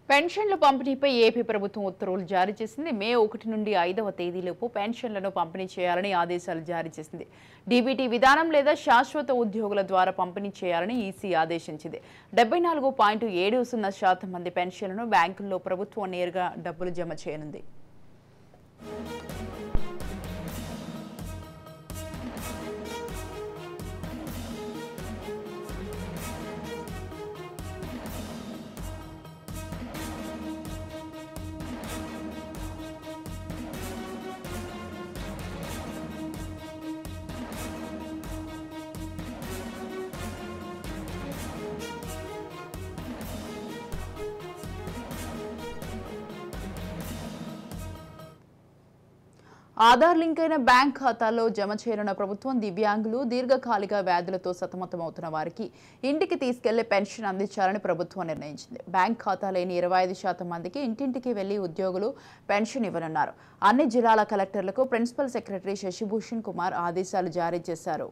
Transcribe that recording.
పెన్షన్ల పంపిణీపై ఏపీ ప్రభుత్వం ఉత్తర్వులు జారీ చేసింది. మే 1 నుండి 5వ తేదీలోపు పెన్షన్లను పంపిణీ చేయాలని ఆదేశాలు జారీ చేసింది. డీబీటీ విధానం లేదా శాశ్వత ఉద్యోగుల ద్వారా పంపిణీ చేయాలని ఈసీ ఆదేశించింది. 74.70% మంది పెన్షన్లను బ్యాంకుల్లో ప్రభుత్వం నేరుగా డబ్బులు జమ చేయనుంది. ఆధార్ లింక్ అయిన బ్యాంక్ ఖాతాల్లో జమ చేయనున్న ప్రభుత్వం దివ్యాంగులు, దీర్ఘకాలిక వ్యాధులతో సతమతమవుతున్న వారికి ఇంటికి తీసుకెళ్లే పెన్షన్ అందించాలని ప్రభుత్వం నిర్ణయించింది. బ్యాంక్ ఖాతా లేని 25% మందికి ఇంటింటికి వెళ్లి ఉద్యోగులు పెన్షన్ ఇవ్వనున్నారు. అన్ని జిల్లాల కలెక్టర్లకు ప్రిన్సిపల్ సెక్రటరీ శశిభూషణ్ కుమార్ ఆదేశాలు జారీ చేశారు.